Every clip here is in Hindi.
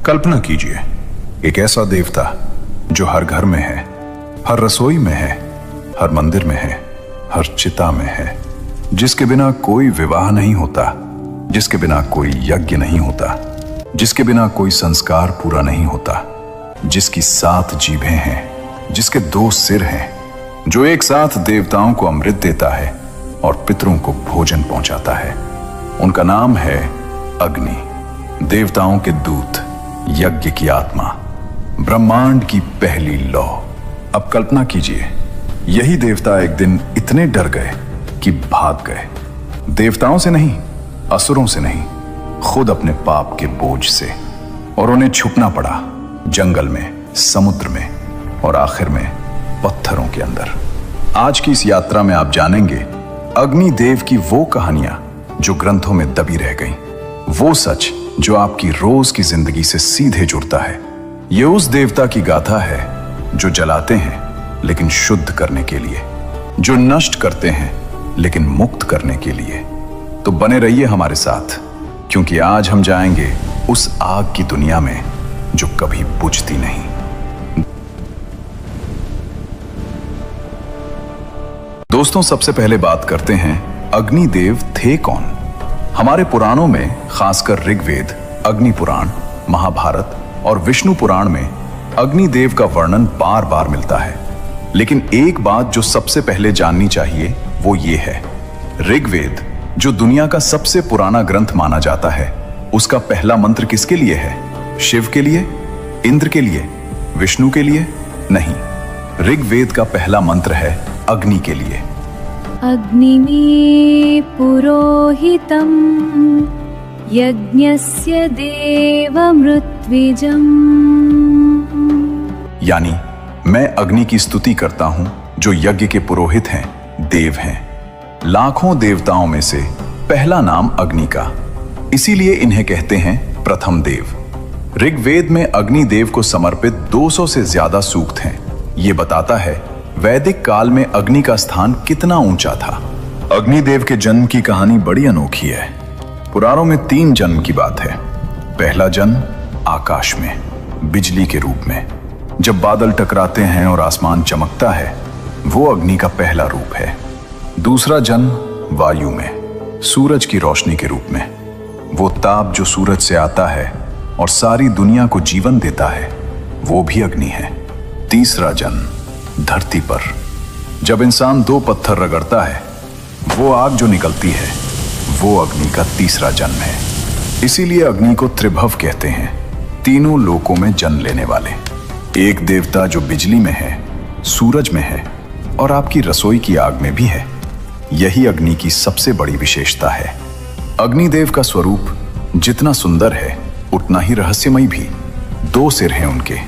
कल्पना कीजिए, एक ऐसा देवता जो हर घर में है, हर रसोई में है, हर मंदिर में है, हर चिता में है, जिसके बिना कोई विवाह नहीं होता, जिसके बिना कोई यज्ञ नहीं होता, जिसके बिना कोई संस्कार पूरा नहीं होता, जिसकी 7 जीभें हैं, जिसके 2 सिर हैं, जो एक साथ देवताओं को अमृत देता है और पितरों को भोजन पहुंचाता है। उनका नाम है अग्नि, देवताओं के दूत, यज्ञ की आत्मा, ब्रह्मांड की पहली लौ। अब कल्पना कीजिए, यही देवता एक दिन इतने डर गए कि भाग गए। देवताओं से नहीं, असुरों से नहीं, खुद अपने पाप के बोझ से। और उन्हें छुपना पड़ा जंगल में, समुद्र में और आखिर में पत्थरों के अंदर। आज की इस यात्रा में आप जानेंगे अग्निदेव की वो कहानियां जो ग्रंथों में दबी रह गईं, वो सच जो आपकी रोज की जिंदगी से सीधे जुड़ता है। ये उस देवता की गाथा है जो जलाते हैं लेकिन शुद्ध करने के लिए, जो नष्ट करते हैं लेकिन मुक्त करने के लिए। तो बने रहिए हमारे साथ, क्योंकि आज हम जाएंगे उस आग की दुनिया में जो कभी बुझती नहीं। दोस्तों, सबसे पहले बात करते हैं अग्निदेव थे कौन। हमारे पुराणों में, खासकर ऋग्वेद, अग्नि पुराण, महाभारत और विष्णु पुराण में अग्निदेव का वर्णन बार बार मिलता है। लेकिन एक बात जो सबसे पहले जाननी चाहिए वो ये है, ऋग्वेद जो दुनिया का सबसे पुराना ग्रंथ माना जाता है, उसका पहला मंत्र किसके लिए है? शिव के लिए, इंद्र के लिए, विष्णु के लिए? नहीं, ऋग्वेद का पहला मंत्र है अग्नि के लिए। अग्निमे पुरोहितं यज्ञस्य देवमृत्विजम्। यानी मैं अग्नि की स्तुति करता हूं जो यज्ञ के पुरोहित हैं, देव हैं। लाखों देवताओं में से पहला नाम अग्नि का, इसीलिए इन्हें कहते हैं प्रथम देव। ऋग्वेद में अग्निदेव को समर्पित 200 से ज्यादा सूक्त हैं। ये बताता है वैदिक काल में अग्नि का स्थान कितना ऊंचा था। अग्निदेव के जन्म की कहानी बड़ी अनोखी है। पुराणों में 3 जन्म की बात है। पहला जन्म आकाश में, बिजली के रूप में, जब बादल टकराते हैं और आसमान चमकता है, वो अग्नि का पहला रूप है। दूसरा जन्म वायु में, सूरज की रोशनी के रूप में, वो ताप जो सूरज से आता है और सारी दुनिया को जीवन देता है, वो भी अग्नि है। तीसरा जन्म धरती पर, जब इंसान 2 पत्थर रगड़ता है, वो आग जो निकलती है, वो अग्नि का तीसरा जन्म है। इसीलिए अग्नि को त्रिभव कहते हैं, तीनों लोकों में जन्म लेने वाले। एक देवता जो बिजली में है, सूरज में है और आपकी रसोई की आग में भी है। यही अग्नि की सबसे बड़ी विशेषता है। अग्निदेव का स्वरूप जितना सुंदर है उतना ही रहस्यमय भी। 2 सिर हैं उनके।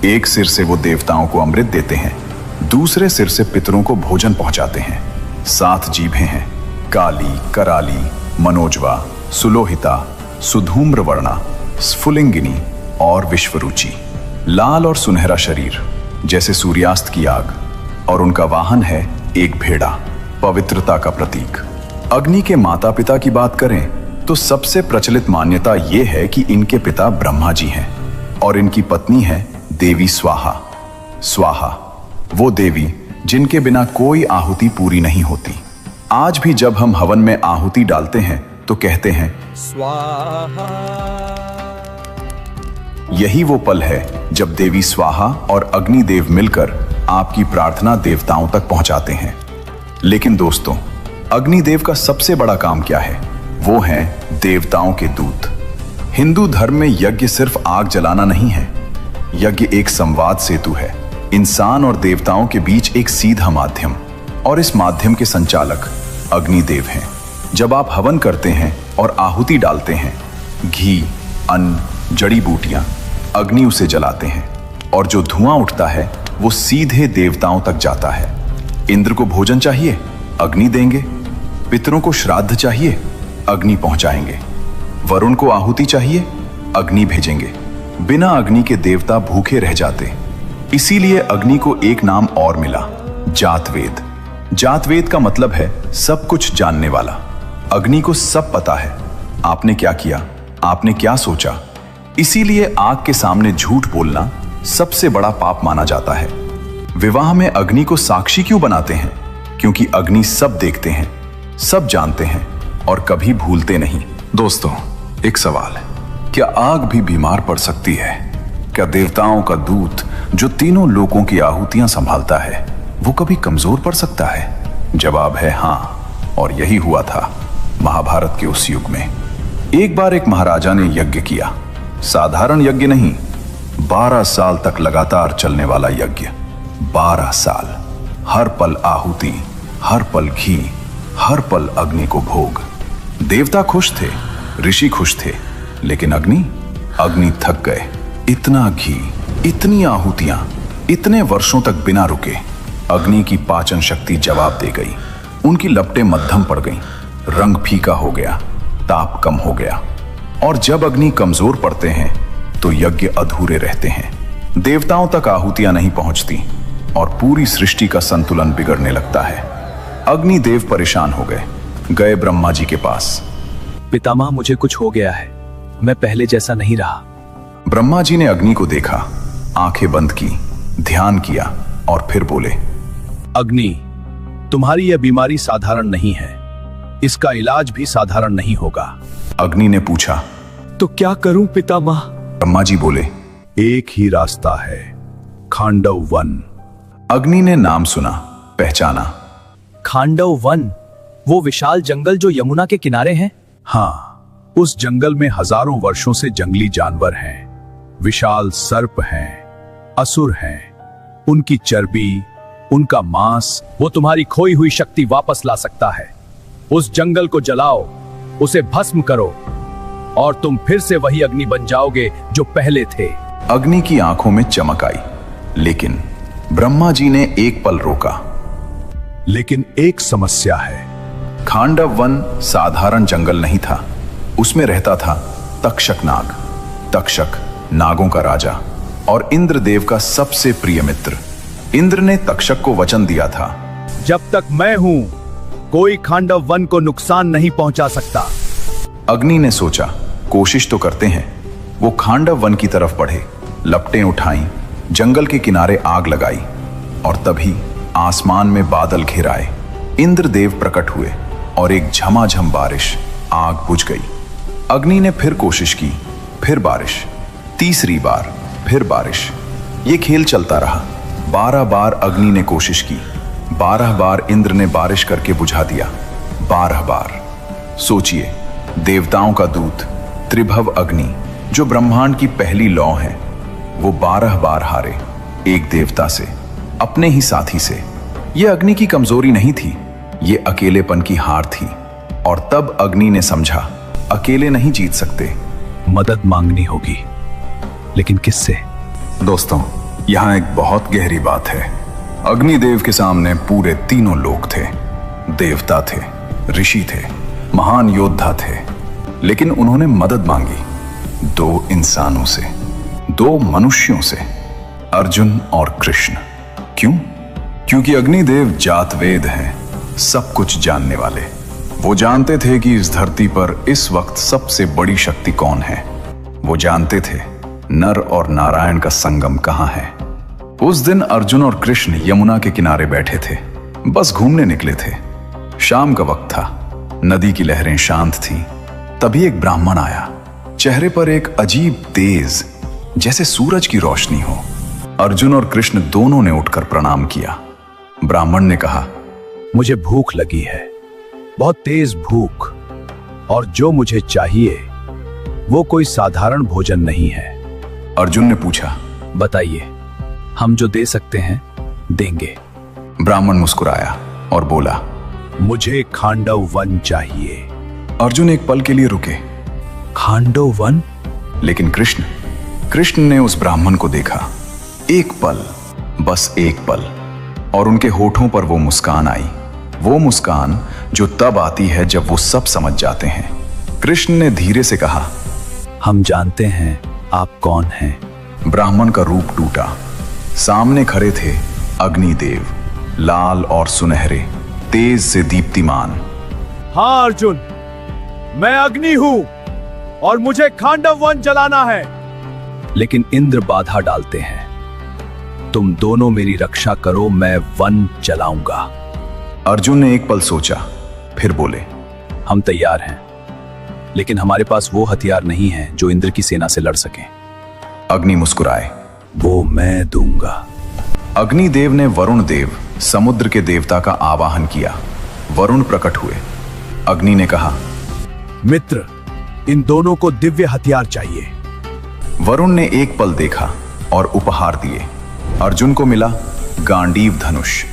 एक सिर से वो देवताओं को अमृत देते हैं, दूसरे सिर से पितरों को भोजन पहुंचाते हैं। 7 जीभें हैं, काली, कराली, मनोजवा, सुलोहिता, सुधूम्रवर्णा, स्फुलिंगिनी और विश्वरुचि। लाल और सुनहरा शरीर जैसे सूर्यास्त की आग, और उनका वाहन है एक भेड़ा, पवित्रता का प्रतीक। अग्नि के माता पिता की बात करें तो सबसे प्रचलित मान्यता यह है कि इनके पिता ब्रह्मा जी हैं और इनकी पत्नी है देवी स्वाहा। स्वाहा वो देवी जिनके बिना कोई आहुति पूरी नहीं होती। आज भी जब हम हवन में आहुति डालते हैं तो कहते हैं स्वाहा। यही वो पल है जब देवी स्वाहा और अग्निदेव मिलकर आपकी प्रार्थना देवताओं तक पहुंचाते हैं। लेकिन दोस्तों, अग्निदेव का सबसे बड़ा काम क्या है? वो हैं देवताओं के दूत। हिंदू धर्म में यज्ञ सिर्फ आग जलाना नहीं है। यज्ञ एक संवाद सेतु है, इंसान और देवताओं के बीच एक सीधा माध्यम, और इस माध्यम के संचालक अग्निदेव हैं। जब आप हवन करते हैं और आहुति डालते हैं, घी, अन्न, जड़ी बूटियां, अग्नि उसे जलाते हैं और जो धुआं उठता है वो सीधे देवताओं तक जाता है। इंद्र को भोजन चाहिए, अग्नि देंगे। पितरों को श्राद्ध चाहिए, अग्नि पहुंचाएंगे। वरुण को आहुति चाहिए, अग्नि भेजेंगे। बिना अग्नि के देवता भूखे रह जाते। इसीलिए अग्नि को एक नाम और मिला, जातवेद। जातवेद का मतलब है सब कुछ जानने वाला। अग्नि को सब पता है। आपने क्या किया, आपने क्या सोचा, इसीलिए आग के सामने झूठ बोलना सबसे बड़ा पाप माना जाता है। विवाह में अग्नि को साक्षी क्यों बनाते हैं? क्योंकि अग्नि सब देखते हैं, सब जानते हैं और कभी भूलते नहीं। दोस्तों, एक सवाल है, क्या आग भी बीमार पड़ सकती है? क्या देवताओं का दूत जो तीनों लोकों की आहुतियां संभालता है वो कभी कमजोर पड़ सकता है? जवाब है हाँ, और यही हुआ था महाभारत के उस युग में। एक बार एक महाराजा ने यज्ञ किया, साधारण यज्ञ नहीं, 12 साल तक लगातार चलने वाला यज्ञ। 12 साल, हर पल आहुति, हर पल घी, हर पल अग्नि को भोग। देवता खुश थे, ऋषि खुश थे, लेकिन अग्नि थक गए। इतना घी, इतनी आहुतियां, इतने वर्षों तक बिना रुके। अग्नि की पाचन शक्ति जवाब दे गई। उनकी लपटें मध्यम पड़ गईं, रंग फीका हो गया, ताप कम हो गया। और जब अग्नि कमजोर पड़ते हैं तो यज्ञ अधूरे रहते हैं, देवताओं तक आहुतियां नहीं पहुंचती और पूरी सृष्टि का संतुलन बिगड़ने लगता है। अग्निदेव परेशान हो गए ब्रह्मा जी के पास। पितामह, मुझे कुछ हो गया है, मैं पहले जैसा नहीं रहा। ब्रह्मा जी ने अग्नि को देखा, आंखें बंद की, ध्यान किया और फिर बोले, अग्नि, तुम्हारी यह बीमारी साधारण नहीं है, इसका इलाज भी साधारण नहीं होगा। अग्नि ने पूछा, तो क्या करूं पितामह? ब्रह्मा जी बोले, एक ही रास्ता है, खांडव वन। अग्नि ने नाम सुना, पहचाना। खांडव वन, वो विशाल जंगल जो यमुना के किनारे है? हाँ, उस जंगल में हजारों वर्षों से जंगली जानवर हैं, विशाल सर्प हैं, असुर हैं। उनकी चर्बी, उनका मांस, वो तुम्हारी खोई हुई शक्ति वापस ला सकता है। उस जंगल को जलाओ, उसे भस्म करो और तुम फिर से वही अग्नि बन जाओगे जो पहले थे। अग्नि की आंखों में चमक आई, लेकिन ब्रह्मा जी ने एक पल रोका। लेकिन एक समस्या है। खांडव वन साधारण जंगल नहीं था, उसमें रहता था तक्षक नाग। तक्षक नागों का राजा और इंद्रदेव का सबसे प्रिय मित्र। इंद्र ने तक्षक को वचन दिया था, जब तक मैं हूं, कोई खांडव वन को नुकसान नहीं पहुंचा सकता। अग्नि ने सोचा, कोशिश तो करते हैं। वो खांडव वन की तरफ बढ़े, लपटें उठाई, जंगल के किनारे आग लगाई और तभी आसमान में बादल घिर आए। इंद्रदेव प्रकट हुए और एक झमाझम बारिश, आग बुझ गई। अग्नि ने फिर कोशिश की, फिर बारिश, तीसरी बार फिर बारिश। ये खेल चलता रहा। 12 बार अग्नि ने कोशिश की, 12 बार इंद्र ने बारिश करके बुझा दिया। 12 बार। सोचिए, देवताओं का दूत त्रिभव अग्नि, जो ब्रह्मांड की पहली लौ है, वो 12 बार हारे, एक देवता से, अपने ही साथी से। ये अग्नि की कमजोरी नहीं थी, ये अकेलेपन की हार थी। और तब अग्नि ने समझा, अकेले नहीं जीत सकते, मदद मांगनी होगी। लेकिन किससे? दोस्तों, यहां एक बहुत गहरी बात है। अग्निदेव के सामने पूरे तीनों लोग थे। देवता थे, ऋषि थे, महान योद्धा थे, लेकिन उन्होंने मदद मांगी 2 इंसानों से, 2 मनुष्यों से, अर्जुन और कृष्ण। क्यों? क्योंकि अग्निदेव जातवेद हैं, सब कुछ जानने वाले। वो जानते थे कि इस धरती पर इस वक्त सबसे बड़ी शक्ति कौन है। वो जानते थे नर और नारायण का संगम कहां है। उस दिन अर्जुन और कृष्ण यमुना के किनारे बैठे थे, बस घूमने निकले थे। शाम का वक्त था, नदी की लहरें शांत थीं। तभी एक ब्राह्मण आया, चेहरे पर एक अजीब तेज, जैसे सूरज की रोशनी हो। अर्जुन और कृष्ण दोनों ने उठकर प्रणाम किया। ब्राह्मण ने कहा, मुझे भूख लगी है, बहुत तेज भूख, और जो मुझे चाहिए वो कोई साधारण भोजन नहीं है। अर्जुन ने पूछा, बताइए, हम जो दे सकते हैं देंगे। ब्राह्मण मुस्कुराया और बोला, मुझे खांडव वन चाहिए। अर्जुन एक पल के लिए रुके। खांडव वन? लेकिन कृष्ण ने उस ब्राह्मण को देखा। एक पल, बस एक पल, और उनके होठों पर वो मुस्कान आई। वो मुस्कान जो तब आती है जब वो सब समझ जाते हैं। कृष्ण ने धीरे से कहा, हम जानते हैं आप कौन हैं। ब्राह्मण का रूप टूटा। सामने खड़े थे अग्निदेव, लाल और सुनहरे, तेज से दीप्तिमान। हाँ अर्जुन, मैं अग्नि हूं और मुझे खांडव वन जलाना है। लेकिन इंद्र बाधा डालते हैं। तुम दोनों मेरी रक्षा करो, मैं वन जलाऊंगा। अर्जुन ने एक पल सोचा, फिर बोले, हम तैयार हैं, लेकिन हमारे पास वो हथियार नहीं है जो इंद्र की सेना से लड़ सकें। अग्नि मुस्कुराए, वो मैं दूंगा। अग्निदेव ने वरुण देव, समुद्र के देवता का आवाहन किया। वरुण प्रकट हुए। अग्नि ने कहा, मित्र, इन दोनों को दिव्य हथियार चाहिए। वरुण ने एक पल देखा और उपहार दिए। अर्जुन को मिला गांडीव धनुष,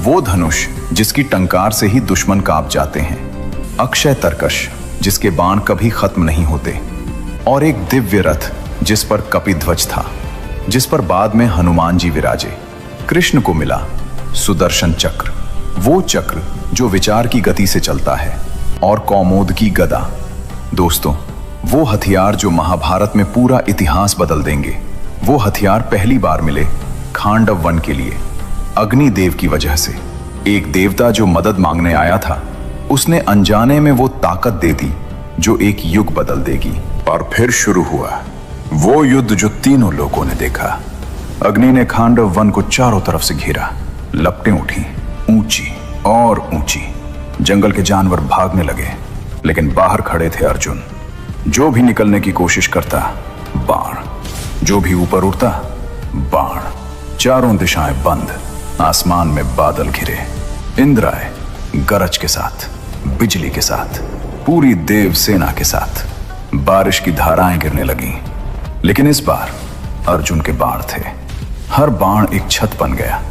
वो धनुष जिसकी टंकार से ही दुश्मन कांप जाते हैं, अक्षय तरकश जिसके बाण कभी खत्म नहीं होते, और एक दिव्य रथ जिस पर कपिध्वज था, जिस पर बाद में हनुमान जी विराजे। कृष्ण को मिला सुदर्शन चक्र, वो चक्र जो विचार की गति से चलता है, और कौमोद की गदा। दोस्तों, वो हथियार जो महाभारत में पूरा इतिहास बदल देंगे। वो हथियार पहली बार मिले खांडव वन के लिए, अग्निदेव की वजह से। एक देवता जो मदद मांगने आया था, उसने अनजाने में वो ताकत दे दी जो एक युग बदल देगी। और फिर शुरू हुआ वो युद्ध जो तीनों लोगों ने देखा। अग्नि ने खांडव वन को चारों तरफ से घेरा। लपटें उठी, ऊंची और ऊंची। जंगल के जानवर भागने लगे, लेकिन बाहर खड़े थे अर्जुन। जो भी निकलने की कोशिश करता, बाण। जो भी ऊपर उड़ता, बाण। चारों दिशाएं बंद। आसमान में बादल घिरे। इंद्र आए, गरज के साथ, बिजली के साथ, पूरी देव सेना के साथ। बारिश की धाराएं गिरने लगीं, लेकिन इस बार अर्जुन के बाण थे। हर बाण एक छत बन गया।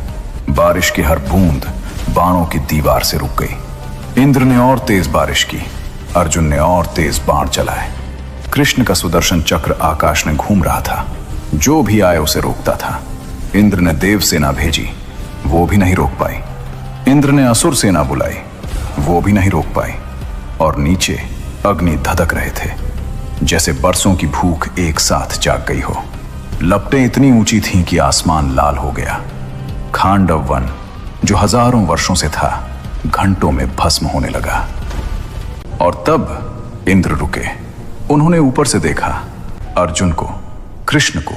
बारिश की हर बूंद बाणों की दीवार से रुक गई। इंद्र ने और तेज बारिश की, अर्जुन ने और तेज बाण चलाए। कृष्ण का सुदर्शन चक्र आकाश में घूम रहा था। जो भी आए उसे रोकता था। इंद्र ने देव सेना भेजी, वो भी नहीं रोक पाई। इंद्र ने असुर सेना बुलाई, वो भी नहीं रोक पाई। और नीचे अग्नि धधक रहे थे, जैसे बरसों की भूख एक साथ जाग गई हो। लपटें इतनी ऊंची थीं कि आसमान लाल हो गया। खांडव वन जो हजारों वर्षों से था, घंटों में भस्म होने लगा। और तब इंद्र रुके। उन्होंने ऊपर से देखा अर्जुन को, कृष्ण को,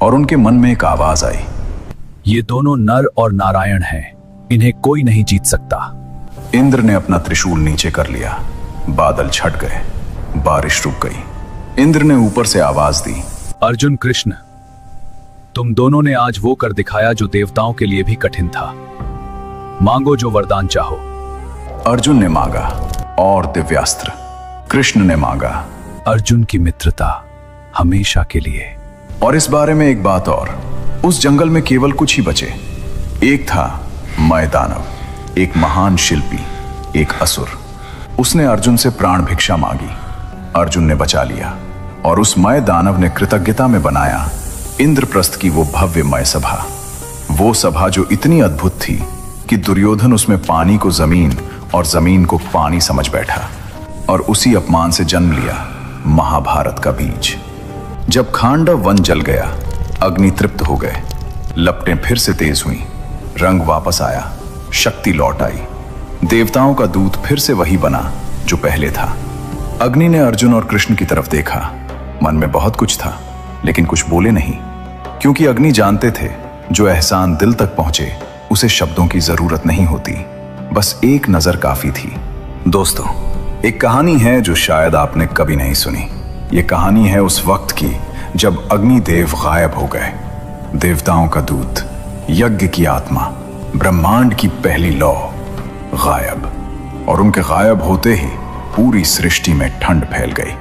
और उनके मन में एक आवाज आई, ये दोनों नर और नारायण हैं, इन्हें कोई नहीं जीत सकता। इंद्र ने अपना त्रिशूल नीचे कर लिया। बादल छट गए, बारिश रुक गई। इंद्र ने ऊपर से आवाज दी, अर्जुन, कृष्ण, तुम दोनों ने आज वो कर दिखाया जो देवताओं के लिए भी कठिन था। मांगो जो वरदान चाहो। अर्जुन ने मांगा और दिव्यास्त्र। कृष्ण ने मांगा अर्जुन की मित्रता हमेशा के लिए। और इस बारे में एक बात और, उस जंगल में केवल कुछ ही बचे। एक था मय दानव, एक महान शिल्पी, एक असुर। उसने अर्जुन से प्राण भिक्षा मांगी। अर्जुन ने बचा लिया, और उस मय दानव ने कृतज्ञता में बनाया इंद्रप्रस्थ की वो भव्यमय सभा। वो सभा जो इतनी अद्भुत थी कि दुर्योधन उसमें पानी को जमीन और जमीन को पानी समझ बैठा, और उसी अपमान से जन्म लिया महाभारत का बीज। जब खांडव वन जल गया, अग्नि तृप्त हो गए, लपटें फिर से तेज हुई, रंग वापस आया, शक्ति लौट आई। देवताओं का दूत फिर से वही बना जो पहले था। अग्नि ने अर्जुन और कृष्ण की तरफ देखा। मन में बहुत कुछ था, लेकिन कुछ बोले नहीं, क्योंकि अग्नि जानते थे जो एहसान दिल तक पहुंचे उसे शब्दों की जरूरत नहीं होती, बस एक नजर काफी थी। दोस्तों, एक कहानी है जो शायद आपने कभी नहीं सुनी। ये कहानी है उस वक्त की जब अग्निदेव गायब हो गए। देवताओं का दूत, यज्ञ की आत्मा, ब्रह्मांड की पहली लौ गायब। और उनके गायब होते ही पूरी सृष्टि में ठंड फैल गई।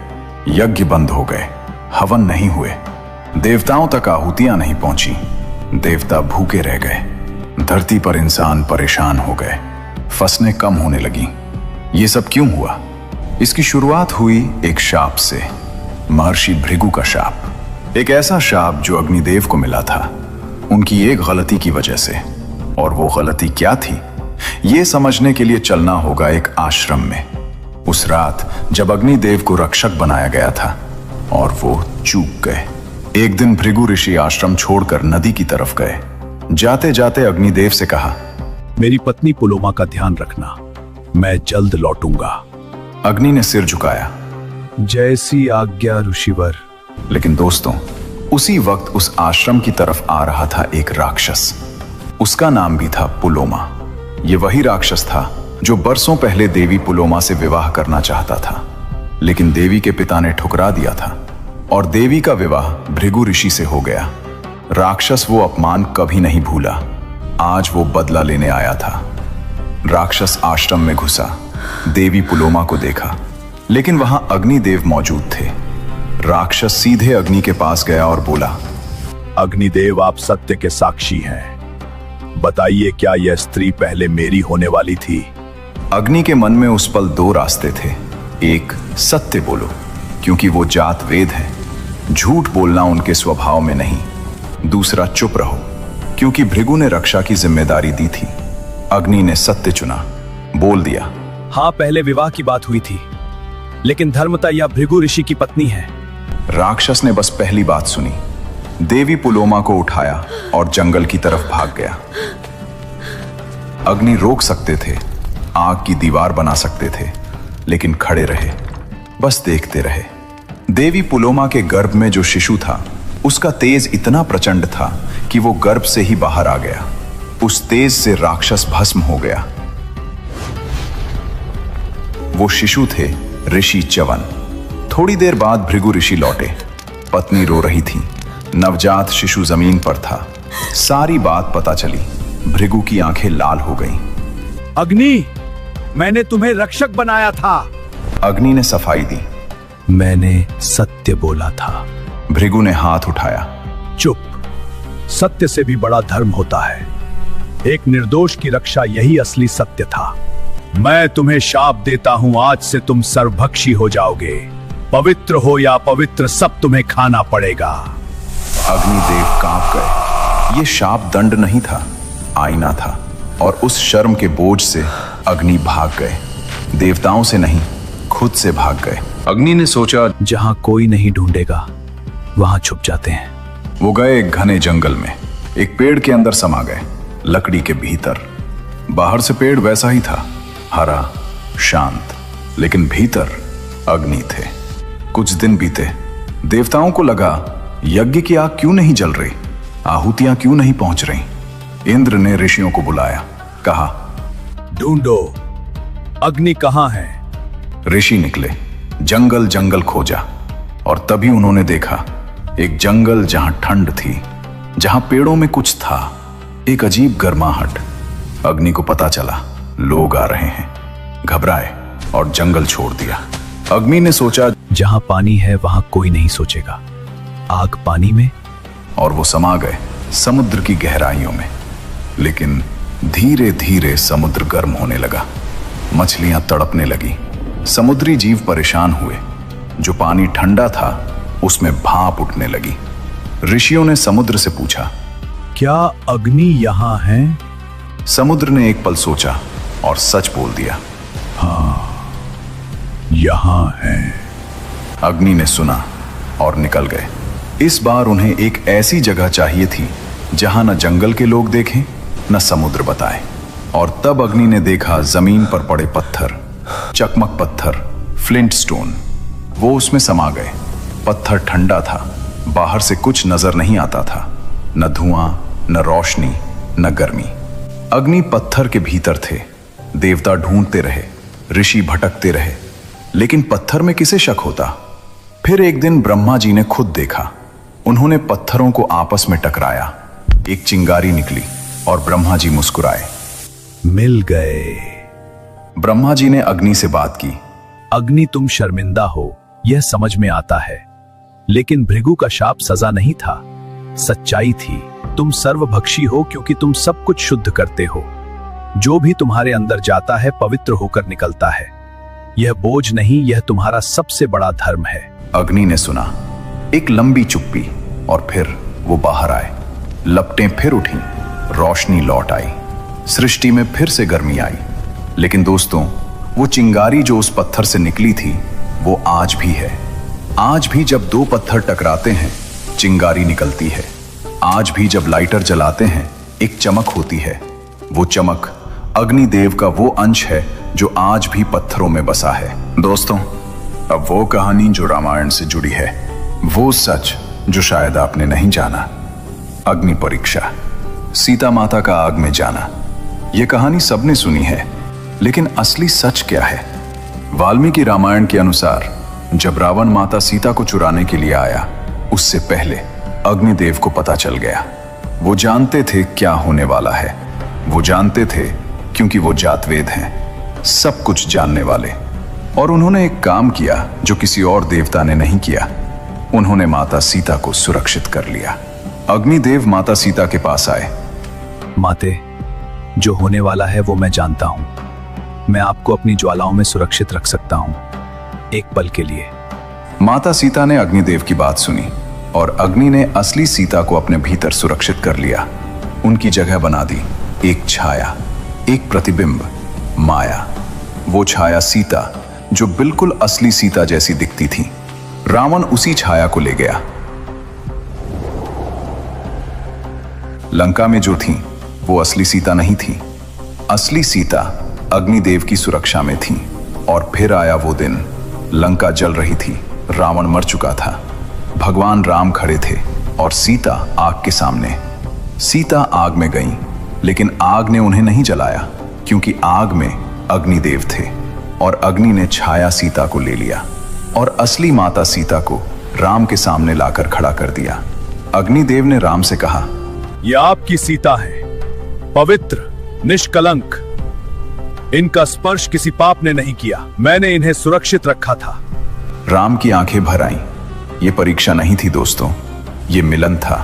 यज्ञ बंद हो गए, हवन नहीं हुए, देवताओं तक आहुतियां नहीं पहुंची, देवता भूखे रह गए। धरती पर इंसान परेशान हो गए, फसलें कम होने लगी। ये सब क्यों हुआ? इसकी शुरुआत हुई एक शाप से, महर्षि भृगु का शाप। एक ऐसा शाप जो अग्निदेव को मिला था, उनकी एक गलती की वजह से। और वो गलती क्या थी, ये समझने के लिए चलना होगा एक आश्रम में। उस रात जब अग्निदेव को रक्षक बनाया गया था और वो चूक गए। एक दिन भृगु ऋषि आश्रम छोड़कर नदी की तरफ गए। जाते जाते अग्निदेव से कहा, मेरी पत्नी पुलोमा का ध्यान रखना, मैं जल्द लौटूंगा। अग्नि ने सिर झुकाया, जैसी आज्ञा ऋषिवर। लेकिन दोस्तों, उसी वक्त उस आश्रम की तरफ आ रहा था एक राक्षस। उसका नाम भी था पुलोमा। ये वही राक्षस था जो बरसों पहले देवी पुलोमा से विवाह करना चाहता था, लेकिन देवी के पिता ने ठुकरा दिया था और देवी का विवाह भृगु ऋषि से हो गया। राक्षस वो अपमान कभी नहीं भूला। आज वो बदला लेने आया था। राक्षस आश्रम में घुसा, देवी पुलोमा को देखा, लेकिन वहां अग्निदेव मौजूद थे। राक्षस सीधे अग्नि के पास गया और बोला, अग्निदेव, आप सत्य के साक्षी हैं। बताइए, क्या यह स्त्री पहले मेरी होने वाली थी? अग्नि के मन में उस पल दो रास्ते थे। एक, सत्य बोलो, क्योंकि वो जात वेद है, झूठ बोलना उनके स्वभाव में नहीं। दूसरा, चुप रहो, क्योंकि भृगु ने रक्षा की जिम्मेदारी दी थी। अग्नि ने सत्य चुना, बोल दिया, हाँ, पहले विवाह की बात हुई थी, लेकिन धर्मता यह भृगु ऋषि की पत्नी है। राक्षस ने बस पहली बात सुनी, देवी पुलोमा को उठाया और जंगल की तरफ भाग गया। अग्नि रोक सकते थे, आग की दीवार बना सकते थे, लेकिन खड़े रहे, बस देखते रहे। देवी पुलोमा के गर्भ में जो शिशु था, उसका तेज इतना प्रचंड था कि वो गर्भ से ही बाहर आ गया। उस तेज से राक्षस भस्म हो गया। वो शिशु थे ऋषि च्यवन। थोड़ी देर बाद भृगु ऋषि लौटे। पत्नी रो रही थी, नवजात शिशु जमीन पर था। सारी बात पता चली। भृगु की आंखें लाल हो गईं। अग्नि, मैंने तुम्हें रक्षक बनाया था। अग्नि ने सफाई दी, मैंने सत्य बोला था। भृगु ने हाथ उठाया, चुप, सत्य से भी बड़ा धर्म होता है। एक निर्दोष की रक्षा यही असली सत्य था। मैं तुम्हें शाप देता हूं, आज से तुम सर्वभक्षी हो जाओगे। पवित्र हो या अपवित्र, सब तुम्हें खाना पड़ेगा। अग्निदेव कांप गए। ये शाप दंड नहीं था, आईना था, और उस शर्म के बोझ से अग्नि भाग गए। देवताओं से नहीं, खुद से भाग गए। अग्नि ने सोचा, जहां कोई नहीं ढूंढेगा वहां छुप जाते हैं। वो गए एक घने जंगल में, एक पेड़ के अंदर समा गए, लकड़ी के भीतर। बाहर से पेड़ वैसा ही था, हरा, शांत, लेकिन भीतर अग्नि थे। कुछ दिन बीते। देवताओं को लगा, यज्ञ की आग क्यों नहीं जल रही, आहुतियां क्यों नहीं पहुंच रही। इंद्र ने ऋषियों को बुलाया, कहा, ढूंढो, अग्नि कहां है। ऋषि निकले, जंगल जंगल खोजा, और तभी उन्होंने देखा एक जंगल जहां ठंड थी, जहां पेड़ों में कुछ था, एक अजीब गर्माहट। अग्नि को पता चला लोग आ रहे हैं, घबराए और जंगल छोड़ दिया। अग्नि ने सोचा, जहां पानी है वहां कोई नहीं सोचेगा, आग पानी में। और वो समा गए समुद्र की गहराइयों में। लेकिन धीरे धीरे समुद्र गर्म होने लगा, मछलियां तड़पने लगी, समुद्री जीव परेशान हुए। जो पानी ठंडा था उसमें भाप उठने लगी। ऋषियों ने समुद्र से पूछा, क्या अग्नि यहां है? समुद्र ने एक पल सोचा और सच बोल दिया, हाँ, यहां है। अग्नि ने सुना और निकल गए। इस बार उन्हें एक ऐसी जगह चाहिए थी जहां न जंगल के लोग देखें न समुद्र बताए। और तब अग्नि ने देखा जमीन पर पड़े पत्थर, चकमक पत्थर, फ्लिंट स्टोन। वो उसमें समा गए। पत्थर ठंडा था, बाहर से कुछ नजर नहीं आता था, न धुआं, न रोशनी, न गर्मी। अग्नि पत्थर के भीतर थे। देवता ढूंढते रहे, ऋषि भटकते रहे, लेकिन पत्थर में किसे शक होता। फिर एक दिन ब्रह्मा जी ने खुद देखा। उन्होंने पत्थरों को आपस में टकराया, एक चिंगारी निकली और ब्रह्मा जी मुस्कुराए। मिल गए। ब्रह्मा जी ने अग्नि से बात की, अग्नि, तुम शर्मिंदा हो यह समझ में आता है, लेकिन भृगु का शाप सजा नहीं था, सच्चाई थी। तुम सर्वभक्षी हो क्योंकि तुम सब कुछ शुद्ध करते हो। जो भी तुम्हारे अंदर जाता है पवित्र होकर निकलता है। यह बोझ नहीं, यह तुम्हारा सबसे बड़ा धर्म है। अग्नि ने सुना। एक लंबी चुप्पी, और फिर वो बाहर आए। लपटें फिर उठी, रोशनी लौट आई, सृष्टि में फिर से गर्मी आई। लेकिन दोस्तों, वो चिंगारी जो उस पत्थर से निकली थी वो आज भी है। आज भी जब दो पत्थर टकराते हैं चिंगारी निकलती है। आज भी जब लाइटर जलाते हैं एक चमक होती है। वो चमक अग्निदेव का वो अंश है जो आज भी पत्थरों में बसा है। दोस्तों, अब वो कहानी जो रामायण से जुड़ी है, वो सच जो शायद आपने नहीं जाना। अग्नि परीक्षा, सीता माता का आग में जाना। यह कहानी सबने सुनी है, लेकिन असली सच क्या है? वाल्मीकि रामायण के अनुसार जब रावण माता सीता को चुराने के लिए आया, उससे पहले अग्निदेव को पता चल गया। वो जानते थे क्या होने वाला है। वो जानते थे क्योंकि वो जातवेद हैं, सब कुछ जानने वाले। और उन्होंने एक काम किया जो किसी और देवता ने नहीं किया। उन्होंने माता सीता को सुरक्षित कर लिया। अग्निदेव माता सीता के पास आए। माते, जो होने वाला है वो मैं जानता हूं। मैं आपको अपनी ज्वालाओं में सुरक्षित रख सकता हूं, एक पल के लिए। माता सीता ने अग्निदेव की बात सुनी और अग्नि ने असली सीता को अपने भीतर सुरक्षित कर लिया। उनकी जगह बना दी एक छाया, एक प्रतिबिंब, माया। वो छाया सीता, जो बिल्कुल असली सीता जैसी दिखती थी। रावण उसी छाया को ले गया। लंका में जो थी वो असली सीता नहीं थी। असली सीता अग्निदेव की सुरक्षा में थी। और फिर आया वो दिन, लंका जल रही थी, रावण मर चुका था। भगवान राम खड़े थे और सीता आग के सामने। सीता आग में गई, लेकिन आग ने उन्हें नहीं जलाया, क्योंकि आग में अग्निदेव थे और अग्नि ने छाया सीता को ले लिया और असली माता सीता को राम के सामने लाकर खड़ा कर दिया। अग्निदेव ने राम से कहा, यह आपकी सीता है, पवित्र, निष्कलंक। इनका स्पर्श किसी पाप ने नहीं किया। मैंने इन्हें सुरक्षित रखा था। राम की आंखें भर आईं। यह परीक्षा नहीं थी दोस्तों, यह मिलन था।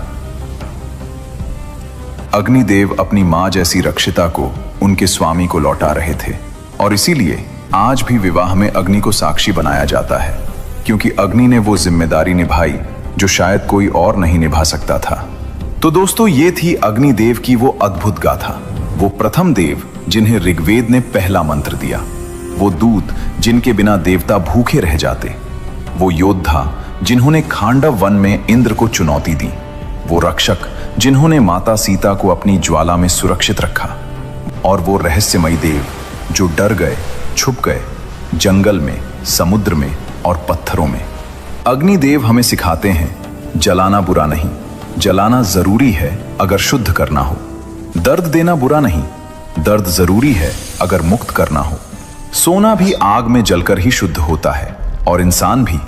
अग्निदेव अपनी मां जैसी रक्षिता को उनके स्वामी को लौटा रहे थे और इसीलिए आज भी विवाह में अग्नि को साक्षी बनाया जाता है, क्योंकि अग्नि ने वो जिम्मेदारी निभाई जो शायद कोई और नहीं निभा सकता था। तो दोस्तों, ये थी अग्निदेव की वो अद्भुत गाथा। वो प्रथम देव जिन्हें ऋग्वेद ने पहला मंत्र दिया। वो दूत जिनके बिना देवता भूखे रह जाते। वो योद्धा जिन्होंने खांडव वन में इंद्र को चुनौती दी। वो रक्षक जिन्होंने माता सीता को अपनी ज्वाला में सुरक्षित रखा। और वो रहस्यमयी देव जो डर गए, छुप गए, जंगल में, समुद्र में और पत्थरों में। अग्निदेव हमें सिखाते हैं, जलाना बुरा नहीं, जलाना जरूरी है अगर शुद्ध करना हो। दर्द देना बुरा नहीं, दर्द जरूरी है अगर मुक्त करना हो। सोना भी आग में जलकर ही शुद्ध होता है, और इंसान भी।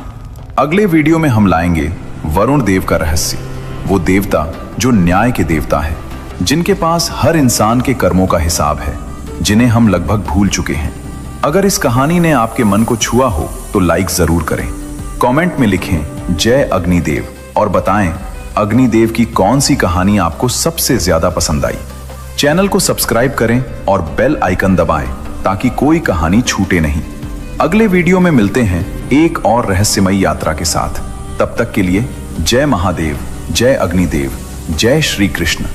अगले वीडियो में हम लाएंगे वरुण देव का रहस्य। वो देवता जो न्याय के देवता है, जिनके पास हर इंसान के कर्मों का हिसाब है, जिन्हें हम लगभग भूल चुके हैं। अगर इस कहानी ने आपके मन को छुआ हो तो लाइक जरूर करें। कमेंट में लिखें जय अग्निदेव और बताएं अग्निदेव की कौन सी कहानी आपको सबसे ज्यादा पसंद आई। चैनल को सब्सक्राइब करें और बेल आइकन दबाएं ताकि कोई कहानी छूटे नहीं। अगले वीडियो में मिलते हैं एक और रहस्यमयी यात्रा के साथ। तब तक के लिए जय महादेव, जय अग्निदेव, जय श्री कृष्ण।